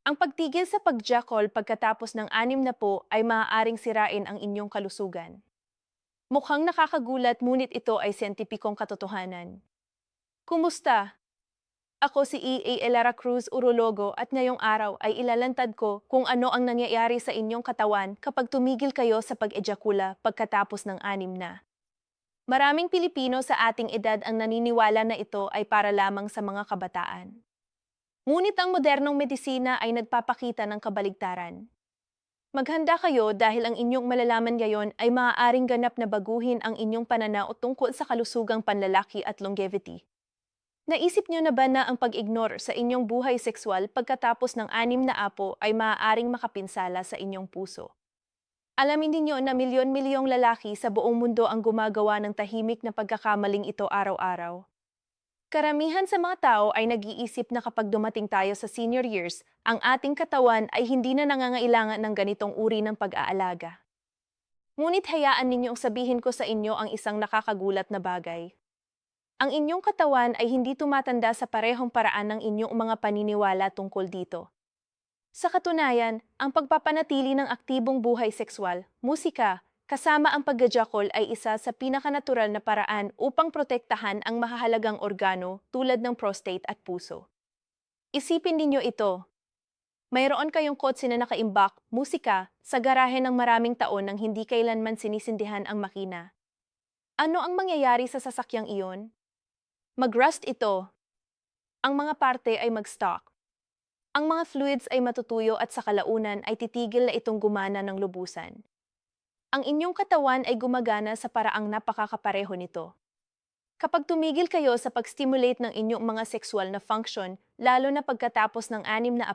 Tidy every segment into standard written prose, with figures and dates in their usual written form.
Ang pagtigil sa pagjakol pagkatapos ng 6 ay maaaring sirain ang inyong kalusugan. Mukhang nakakagulat ngunit ito ay siyentipikong katotohanan. Kumusta? Ako si E.A. Elara Cruz, urologo at ngayong araw ay ilalantad ko kung ano ang nangyayari sa inyong katawan kapag tumigil kayo sa pag-ejakula pagkatapos ng 6 na. Maraming Pilipino sa ating edad ang naniniwala na ito ay para lamang sa mga kabataan. Ngunit ang modernong medisina ay nagpapakita ng kabaligtaran. Maghanda kayo dahil ang inyong malalaman ngayon ay maaaring ganap na baguhin ang inyong pananaw tungkol sa kalusugang panlalaki at longevity. Naisip niyo na ba na ang pag-ignore sa inyong buhay sexual pagkatapos ng 6 na ay maaaring makapinsala sa inyong puso? Alamin ninyo na milyon-milyong lalaki sa buong mundo ang gumagawa ng tahimik na pagkakamaling ito araw-araw. Karamihan sa mga tao ay nag-iisip na kapag dumating tayo sa senior years, ang ating katawan ay hindi na nangangailangan ng ganitong uri ng pag-aalaga. Ngunit hayaan ninyong sabihin ko sa inyo ang isang nakakagulat na bagay. Ang inyong katawan ay hindi tumatanda sa parehong paraan ng inyong mga paniniwala tungkol dito. Sa katunayan, ang pagpapanatili ng aktibong buhay sexual, musika, kasama ang paggajakol ay isa sa pinakanatural na paraan upang protektahan ang mahahalagang organo tulad ng prostate at puso. Isipin ninyo ito. Mayroon kayong kotse na nakaimbak, musika, sa garahe ng maraming taon nang hindi kailanman sinisindihan ang makina. Ano ang mangyayari sa sasakyang iyon? Mag-rust ito. Ang mga parte ay mag-stock. Ang mga fluids ay matutuyo at sa kalaunan ay titigil na itong gumana ng lubusan. Ang inyong katawan ay gumagana sa paraang napakakapareho nito. Kapag tumigil kayo sa pag-stimulate ng inyong mga sexual na function, lalo na pagkatapos ng 6 na,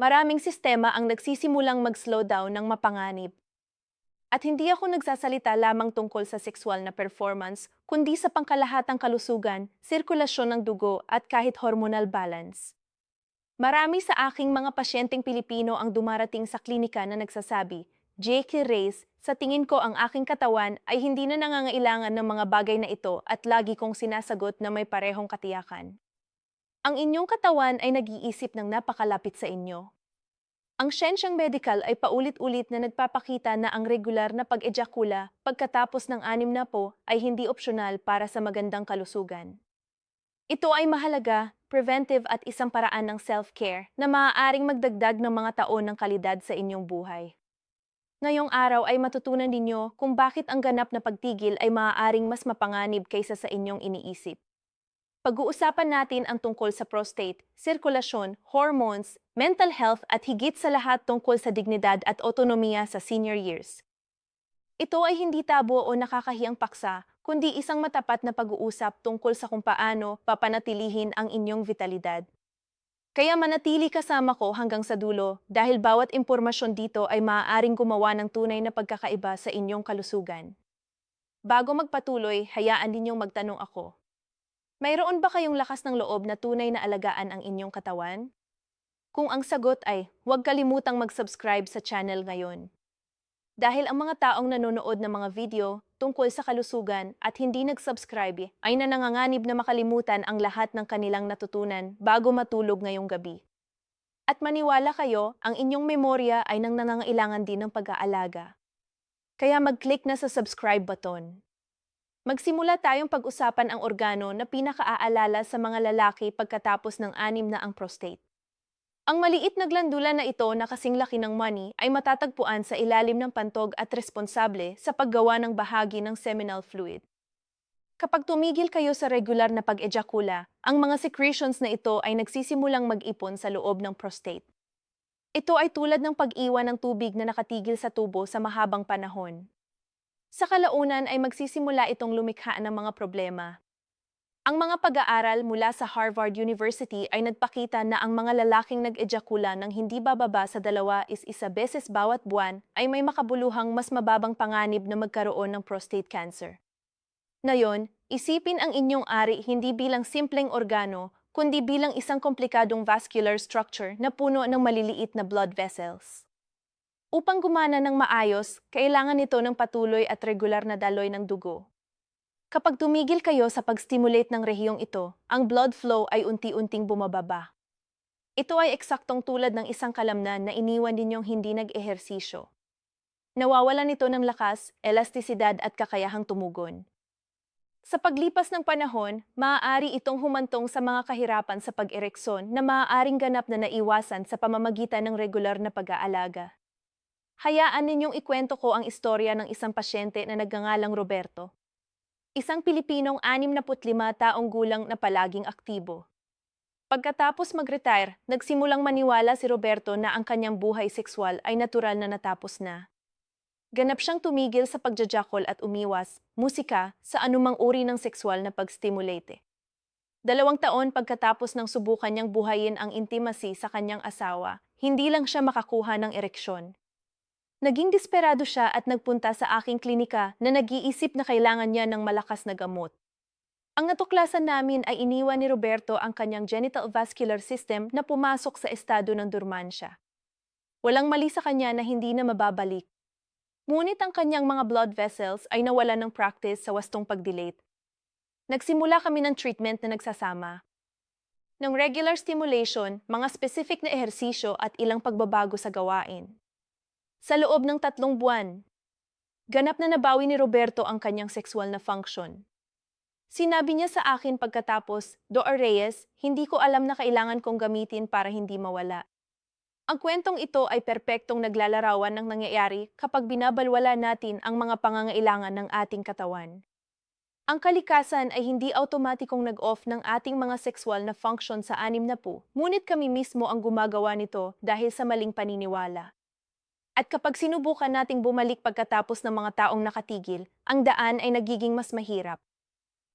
maraming sistema ang nagsisimulang mag-slow down ng mapanganib. At hindi ako nagsasalita lamang tungkol sa sexual na performance, kundi sa pangkalahatang kalusugan, sirkulasyon ng dugo at kahit hormonal balance. Marami sa aking mga pasyenteng Pilipino ang dumarating sa klinika na nagsasabi, J.K. Reyes, sa tingin ko ang aking katawan ay hindi na nangangailangan ng mga bagay na ito at lagi kong sinasagot na may parehong katiyakan. Ang inyong katawan ay nag-iisip ng napakalapit sa inyo. Ang siyensyang medikal ay paulit-ulit na nagpapakita na ang regular na pag-ejakula pagkatapos ng 6 ay hindi opsyonal para sa magandang kalusugan. Ito ay mahalaga, preventive at isang paraan ng self-care na maaaring magdagdag ng mga taon ng kalidad sa inyong buhay. Ngayong araw ay matutunan ninyo kung bakit ang ganap na pagtigil ay maaaring mas mapanganib kaysa sa inyong iniisip. Pag-uusapan natin ang tungkol sa prostate, sirkulasyon, hormones, mental health at higit sa lahat tungkol sa dignidad at otonomiya sa senior years. Ito ay hindi tabo o nakakahiyang paksa, kundi isang matapat na pag-uusap tungkol sa kung paano papanatilihin ang inyong vitalidad. Kaya manatili kasama ko hanggang sa dulo dahil bawat impormasyon dito ay maaaring gumawa ng tunay na pagkakaiba sa inyong kalusugan. Bago magpatuloy, hayaan ninyong magtanong ako. Mayroon ba kayong lakas ng loob na tunay na alagaan ang inyong katawan? Kung ang sagot ay, huwag kalimutang mag-subscribe sa channel ngayon. Dahil ang mga taong nanonood ng mga video tungkol sa kalusugan at hindi nag-subscribe ay nanganganib na makalimutan ang lahat ng kanilang natutunan bago matulog ngayong gabi. At maniwala kayo, ang inyong memorya ay nangangailangan din ng pag-aalaga. Kaya mag-click na sa subscribe button. Magsimula tayong pag-usapan ang organo na pinakaaalala sa mga lalaki pagkatapos ng 6 na ang prostate. Ang maliit na glandula na ito na kasing laki ng money ay matatagpuan sa ilalim ng pantog at responsable sa paggawa ng bahagi ng seminal fluid. Kapag tumigil kayo sa regular na pag-ejakula, ang mga secretions na ito ay nagsisimulang mag-ipon sa loob ng prostate. Ito ay tulad ng pag-iwan ng tubig na nakatigil sa tubo sa mahabang panahon. Sa kalaunan ay magsisimula itong lumikha ng mga problema. Ang mga pag-aaral mula sa Harvard University ay nagpakita na ang mga lalaking nag-ejakula ng hindi bababa sa 2 beses bawat buwan ay may makabuluhang mas mababang panganib na magkaroon ng prostate cancer. Ngayon, isipin ang inyong ari hindi bilang simpleng organo, kundi bilang isang komplikadong vascular structure na puno ng maliliit na blood vessels. Upang gumana ng maayos, kailangan nito ng patuloy at regular na daloy ng dugo. Kapag tumigil kayo sa pag-stimulate ng rehiyong ito, ang blood flow ay unti-unting bumababa. Ito ay eksaktong tulad ng isang kalamnan na iniwan ninyong hindi nag-ehersisyo. Nawawalan nito ng lakas, elastisidad at kakayahang tumugon. Sa paglipas ng panahon, maaari itong humantong sa mga kahirapan sa pag-ereksyon na maaaring ganap na naiwasan sa pamamagitan ng regular na pag-aalaga. Hayaan ninyong ikwento ko ang istorya ng isang pasyente na nagngangalang Roberto. Isang Pilipinong 65 taong gulang na palaging aktibo. Pagkatapos mag-retire, nagsimulang maniwala si Roberto na ang kanyang buhay sexual ay natural na natapos na. Ganap siyang tumigil sa pagjajakol at umiwas, musika, sa anumang uri ng sexual na pag-stimulate. 2 taon pagkatapos ng subukan niyang buhayin ang intimacy sa kanyang asawa, hindi lang siya makakuha ng ereksyon. Naging desperado siya at nagpunta sa aking klinika na nag-iisip na kailangan niya ng malakas na gamot. Ang natuklasan namin ay iniwan ni Roberto ang kanyang genital vascular system na pumasok sa estado ng dormansya. Walang mali sa kanya na hindi na mababalik. Ngunit ang kanyang mga blood vessels ay nawalan ng practice sa wastong pag-dilate. Nagsimula kami ng treatment na nagsasama ng regular stimulation, mga specific na ehersisyo at ilang pagbabago sa gawain. Sa loob ng 3 buwan, ganap na nabawi ni Roberto ang kanyang sexual na function. Sinabi niya sa akin pagkatapos, Dr. Reyes, hindi ko alam na kailangan kong gamitin para hindi mawala. Ang kwentong ito ay perpektong naglalarawan ng nangyayari kapag binabalwala natin ang mga pangangailangan ng ating katawan. Ang kalikasan ay hindi automatikong nag-off ng ating mga sexual na function sa 60, ngunit kami mismo ang gumagawa nito dahil sa maling paniniwala. At kapag sinubukan nating bumalik pagkatapos ng mga taong nakatigil, ang daan ay nagiging mas mahirap.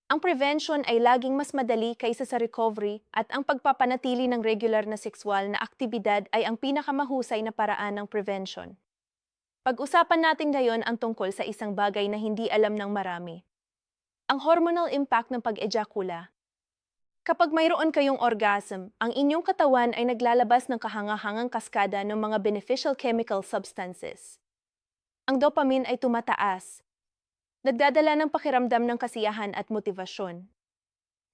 Ang prevention ay laging mas madali kaysa sa recovery at ang pagpapanatili ng regular na sexual na aktibidad ay ang pinakamahusay na paraan ng prevention. Pag-usapan natin ngayon ang tungkol sa isang bagay na hindi alam ng marami. Ang hormonal impact ng pag-ejakula. Kapag mayroon kayong orgasm, ang inyong katawan ay naglalabas ng kahangahangang kaskada ng mga beneficial chemical substances. Ang dopamine ay tumataas. Nagdadala ng pakiramdam ng kasiyahan at motibasyon.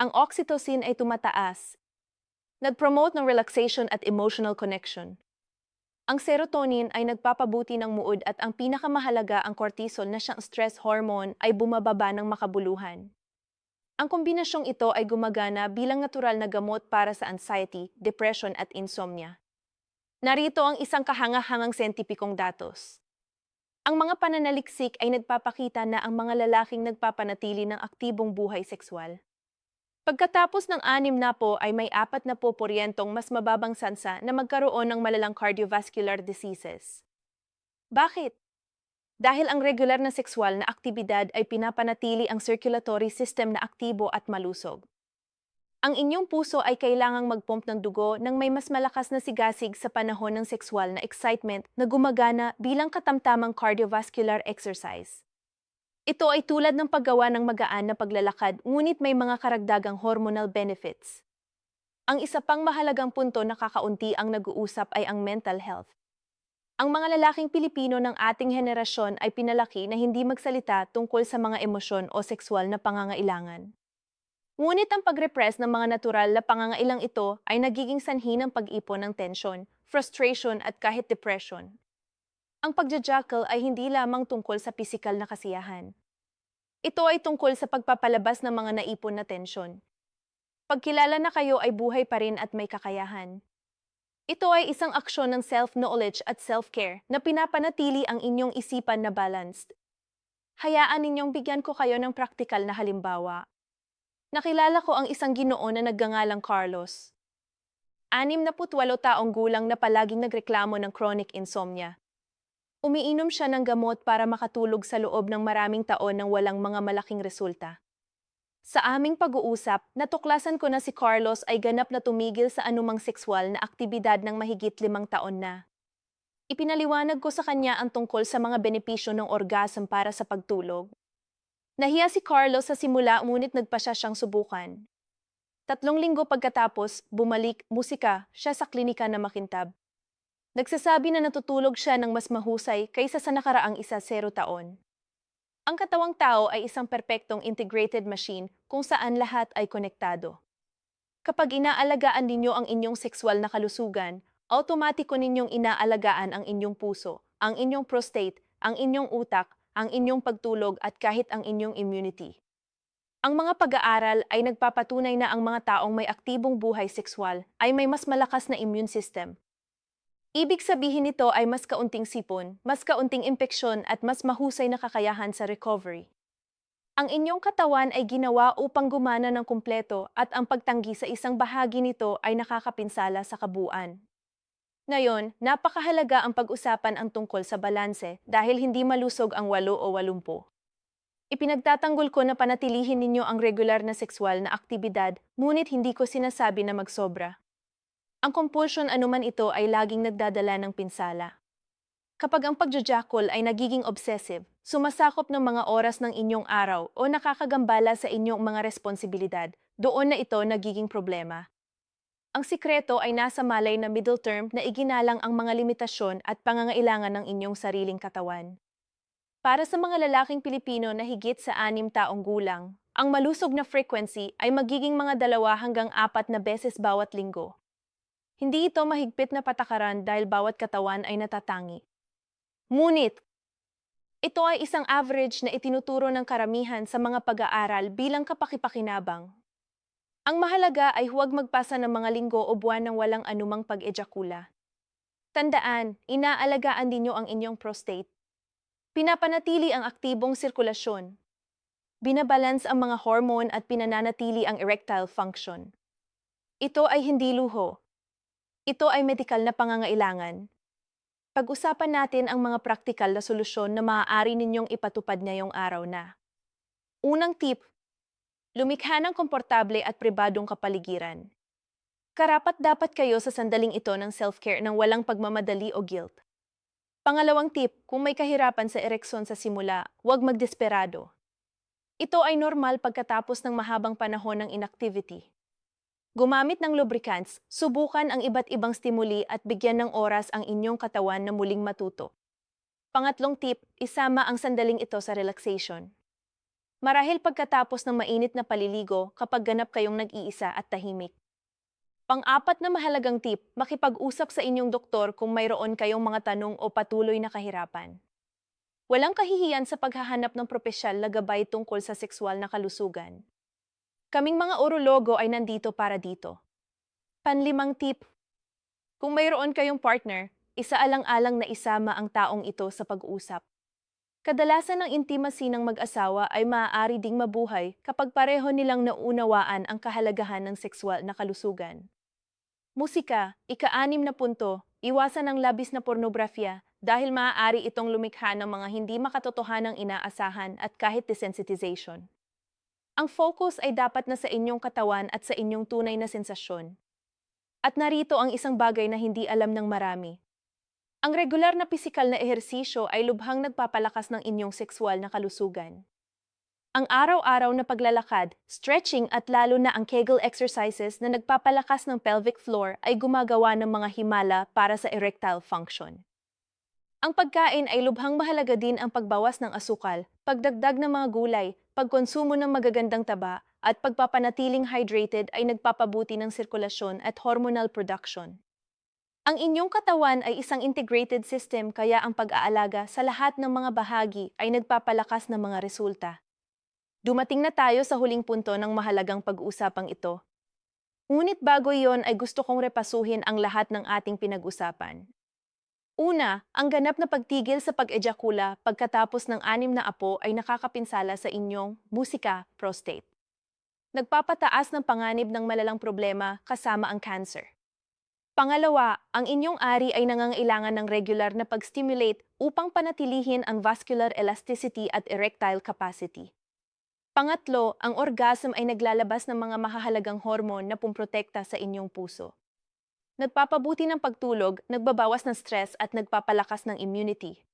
Ang oxytocin ay tumataas. Nag-promote ng relaxation at emotional connection. Ang serotonin ay nagpapabuti ng mood at ang pinakamahalaga ang cortisol na siyang stress hormone ay bumababa ng makabuluhan. Ang kombinasyong ito ay gumagana bilang natural na gamot para sa anxiety, depression at insomnia. Narito ang isang kahangahangang sentipikong datos. Ang mga pananaliksik ay nagpapakita na ang mga lalaking nagpapanatili ng aktibong buhay sexual. Pagkatapos ng 60 ay may 40% mas mababang sansa na magkaroon ng malalang cardiovascular diseases. Bakit? Dahil ang regular na sexual na aktibidad ay pinapanatili ang circulatory system na aktibo at malusog. Ang inyong puso ay kailangang mag-pump ng dugo nang may mas malakas na sigasig sa panahon ng sexual na excitement na gumagana bilang katamtamang cardiovascular exercise. Ito ay tulad ng paggawa ng magaan na paglalakad, ngunit may mga karagdagang hormonal benefits. Ang isa pang mahalagang punto na kakaunti ang nag-uusap ay ang mental health. Ang mga lalaking Pilipino ng ating henerasyon ay pinalaki na hindi magsalita tungkol sa mga emosyon o sexual na pangangailangan. Ngunit ang pag-repress ng mga natural na pangangailang ito ay nagiging sanhi ng pag-ipon ng tensyon, frustration at kahit depression. Ang pagjajakal ay hindi lamang tungkol sa pisikal na kasiyahan. Ito ay tungkol sa pagpapalabas ng mga naipon na tensyon. Pagkilala na kayo ay buhay pa rin at may kakayahan. Ito ay isang aksyon ng self-knowledge at self-care na pinapanatili ang inyong isipan na balanced. Hayaan ninyong bigyan ko kayo ng praktikal na halimbawa. Nakilala ko ang isang Ginoo na nagngangalang Carlos. 68 taong gulang na palaging nagreklamo ng chronic insomnia. Umiinom siya ng gamot para makatulog sa loob ng maraming taon nang walang mga malaking resulta. Sa aming pag-uusap, natuklasan ko na si Carlos ay ganap na tumigil sa anumang sexual na aktibidad ng mahigit 5 taon na. Ipinaliwanag ko sa kanya ang tungkol sa mga benepisyo ng orgasm para sa pagtulog. Nahiya si Carlos sa simula ngunit nagpa siyang subukan. 3 linggo pagkatapos, bumalik musika siya sa klinika na makintab. Nagsasabi na natutulog siya ng mas mahusay kaysa sa nakaraang 10 taon. Ang katawang tao ay isang perpektong integrated machine kung saan lahat ay konektado. Kapag inaalagaan ninyo ang inyong sexual na kalusugan, automatiko ninyong inaalagaan ang inyong puso, ang inyong prostate, ang inyong utak, ang inyong pagtulog at kahit ang inyong immunity. Ang mga pag-aaral ay nagpapatunay na ang mga taong may aktibong buhay sexual ay may mas malakas na immune system. Ibig sabihin nito ay mas kaunting sipon, mas kaunting impeksyon at mas mahusay na kakayahan sa recovery. Ang inyong katawan ay ginawa upang gumana ng kumpleto at ang pagtanggi sa isang bahagi nito ay nakakapinsala sa kabuuan. Ngayon, napakahalaga ang pag-usapan ang tungkol sa balanse dahil hindi malusog ang 8 o 80. Ipinagtatanggol ko na panatilihin ninyo ang regular na sexual na aktibidad, ngunit hindi ko sinasabi na magsobra. Ang compulsion anuman ito ay laging nagdadala ng pinsala. Kapag ang pagjajakol ay nagiging obsessive, sumasakop ng mga oras ng inyong araw o nakakagambala sa inyong mga responsibilidad, doon na ito nagiging problema. Ang sikreto ay nasa malay na middle term na iginalang ang mga limitasyon at pangangailangan ng inyong sariling katawan. Para sa mga lalaking Pilipino na higit sa 6 taong gulang, ang malusog na frequency ay magiging mga 2 hanggang 4 na beses bawat linggo. Hindi ito mahigpit na patakaran dahil bawat katawan ay natatangi. Ngunit, ito ay isang average na itinuturo ng karamihan sa mga pag-aaral bilang kapakipakinabang. Ang mahalaga ay huwag magpasa ng mga linggo o buwan ng walang anumang pag-ejakula. Tandaan, inaalagaan ninyo ang inyong prostate. Pinapanatili ang aktibong sirkulasyon. Binabalance ang mga hormone at pinananatili ang erectile function. Ito ay hindi luho. Ito ay medikal na pangangailangan. Pag-usapan natin ang mga praktikal na solusyon na maaari ninyong ipatupad ngayong araw na. Unang tip, lumikha ng komportable at pribadong kapaligiran. Karapat-dapat kayo sa sandaling ito ng self-care ng walang pagmamadali o guilt. Pangalawang tip, kung may kahirapan sa ereksyon sa simula, huwag magdesperado. Ito ay normal pagkatapos ng mahabang panahon ng inactivity. Gumamit ng lubricants, subukan ang iba't ibang stimuli at bigyan ng oras ang inyong katawan na muling matuto. Pangatlong tip, isama ang sandaling ito sa relaxation. Marahil pagkatapos ng mainit na paliligo kapag ganap kayong nag-iisa at tahimik. Pang-apat na mahalagang tip, makipag-usap sa inyong doktor kung mayroon kayong mga tanong o patuloy na kahirapan. Walang kahihiyan sa paghahanap ng propesyal na gabay tungkol sa sexual na kalusugan. Kaming mga urologo ay nandito para dito. Panlimang tip, kung mayroon kayong partner, isaalang-alang na isama ang taong ito sa pag-uusap. Kadalasan ng intimacy ng mag-asawa ay maaari ding mabuhay kapag pareho nilang naunawaan ang kahalagahan ng sexual na kalusugan. Musika, ika-6 na punto, iwasan ang labis na pornografya dahil maaari itong lumikha ng mga hindi makatotohanang inaasahan at kahit desensitization. Ang focus ay dapat na sa inyong katawan at sa inyong tunay na sensasyon. At narito ang isang bagay na hindi alam ng marami. Ang regular na pisikal na ehersisyo ay lubhang nagpapalakas ng inyong sexual na kalusugan. Ang araw-araw na paglalakad, stretching at lalo na ang Kegel exercises na nagpapalakas ng pelvic floor ay gumagawa ng mga himala para sa erectile function. Ang pagkain ay lubhang mahalaga din ang pagbawas ng asukal, pagdagdag ng mga gulay, pagkonsumo ng magagandang taba, at pagpapanatiling hydrated ay nagpapabuti ng sirkulasyon at hormonal production. Ang inyong katawan ay isang integrated system kaya ang pag-aalaga sa lahat ng mga bahagi ay nagpapalakas ng mga resulta. Dumating na tayo sa huling punto ng mahalagang pag-uusapang ito. Ngunit bago iyon ay gusto kong repasuhin ang lahat ng ating pinag-usapan. Una, ang ganap na pagtigil sa pag-ejakula pagkatapos ng 6 na apo ay nakakapinsala sa inyong musika, prostate. Nagpapataas ng panganib ng malalang problema kasama ang cancer. Pangalawa, ang inyong ari ay nangangailangan ng regular na pag-stimulate upang panatilihin ang vascular elasticity at erectile capacity. Pangatlo, ang orgasm ay naglalabas ng mga mahahalagang hormone na pumprotekta sa inyong puso. Nagpapabuti ng pagtulog, nagbabawas ng stress at nagpapalakas ng immunity.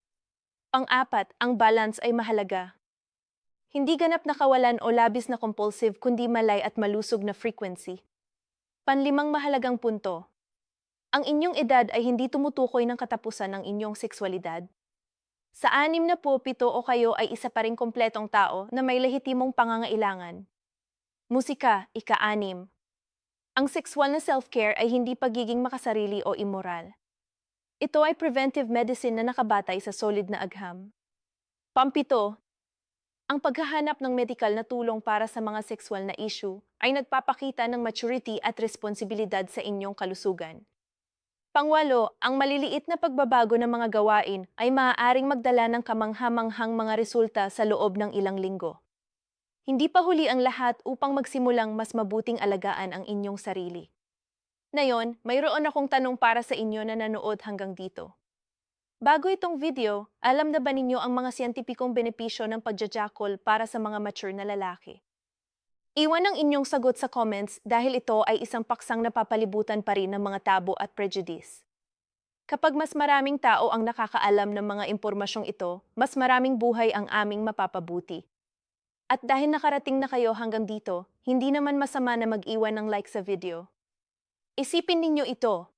Pang-apat, ang balance ay mahalaga. Hindi ganap na kawalan o labis na compulsive kundi malay at malusog na frequency. Panlimang mahalagang punto. Ang inyong edad ay hindi tumutukoy ng katapusan ng inyong sexualidad. Sa 67 o kayo ay isa pa ring kompletong tao na may lehitimong pangangailangan. Musika, ika-6. Ang sexual na self-care ay hindi pagiging makasarili o immoral. Ito ay preventive medicine na nakabatay sa solid na agham. Pampito, ang paghahanap ng medikal na tulong para sa mga sexual na issue ay nagpapakita ng maturity at responsibilidad sa inyong kalusugan. Pangwalo, ang maliliit na pagbabago ng mga gawain ay maaaring magdala ng kamanghamanghang mga resulta sa loob ng ilang linggo. Hindi pa huli ang lahat upang magsimulang mas mabuting alagaan ang inyong sarili. Ngayon, mayroon akong tanong para sa inyo na nanood hanggang dito. Bago itong video, alam na ba ninyo ang mga siyentipikong benepisyo ng pagjajakol para sa mga mature na lalaki? Iwan ang inyong sagot sa comments dahil ito ay isang paksang napapalibutan pa rin ng mga tabo at prejudice. Kapag mas maraming tao ang nakakaalam ng mga impormasyong ito, mas maraming buhay ang aming mapapabuti. At dahil nakarating na kayo hanggang dito, hindi naman masama na mag-iwan ng like sa video. Isipin ninyo ito.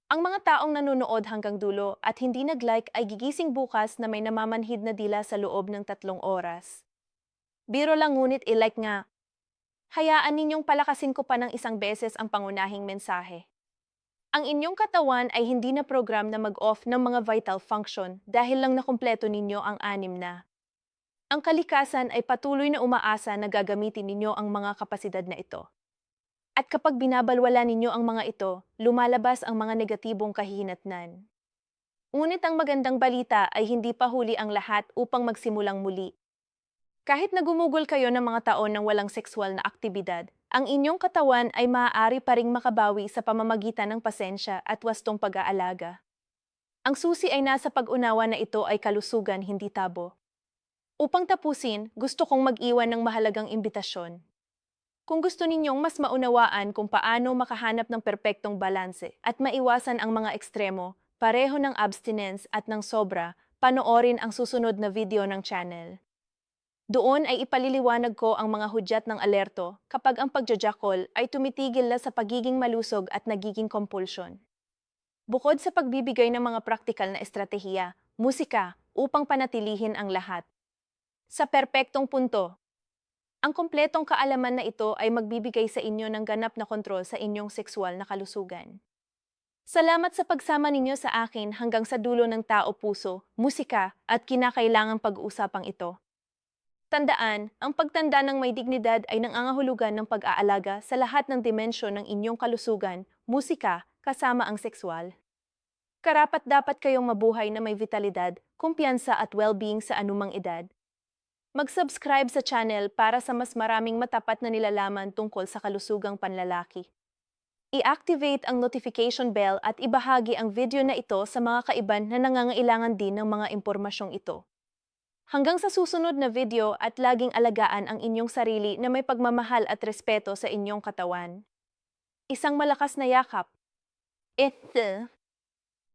Ang mga taong nanonood hanggang dulo at hindi nag-like ay gigising bukas na may namamanhid na dila sa loob ng 3 oras. Biro lang ngunit i-like nga. Hayaan ninyong palakasin ko pa ng 1 beses ang pangunahing mensahe. Ang inyong katawan ay hindi na program na mag-off ng mga vital function dahil lang nakumpleto ninyo ang 6 na. Ang kalikasan ay patuloy na umaasa na gagamitin ninyo ang mga kapasidad na ito. At kapag binabalwala ninyo ang mga ito, lumalabas ang mga negatibong kahihinatnan. Ngunit ang magandang balita ay hindi pa huli ang lahat upang magsimulang muli. Kahit na gumugol kayo ng mga taon ng walang sexual na aktibidad, ang inyong katawan ay maaari pa ring makabawi sa pamamagitan ng pasensya at wastong pag-aalaga. Ang susi ay nasa pag-unawa na ito ay kalusugan, hindi tabo. Upang tapusin, gusto kong mag-iwan ng mahalagang imbitasyon. Kung gusto ninyong mas maunawaan kung paano makahanap ng perpektong balanse at maiwasan ang mga ekstremo, pareho ng abstinence at ng sobra, panoorin ang susunod na video ng channel. Doon ay ipaliliwanag ko ang mga hudyat ng alerto kapag ang pagjajakol ay tumitigil na sa pagiging malusog at nagiging compulsion. Bukod sa pagbibigay ng mga praktikal na estratehiya, musika upang panatilihin ang lahat. Sa perpektong punto, ang kompletong kaalaman na ito ay magbibigay sa inyo ng ganap na kontrol sa inyong sexual na kalusugan. Salamat sa pagsama ninyo sa akin hanggang sa dulo ng tao puso, musika at kinakailangang pag-uusapang ito. Tandaan, ang pagtanda ng may dignidad ay nangangahulugan ng pag-aalaga sa lahat ng dimensyon ng inyong kalusugan, musika, kasama ang sexual. Karapat-dapat kayong mabuhay na may vitalidad, kumpiyansa at well-being sa anumang edad. Mag-subscribe sa channel para sa mas maraming matapat na nilalaman tungkol sa kalusugang panlalaki. I-activate ang notification bell at ibahagi ang video na ito sa mga kaiban na nangangailangan din ng mga impormasyong ito. Hanggang sa susunod na video at laging alagaan ang inyong sarili na may pagmamahal at respeto sa inyong katawan. Isang malakas na yakap. Ito.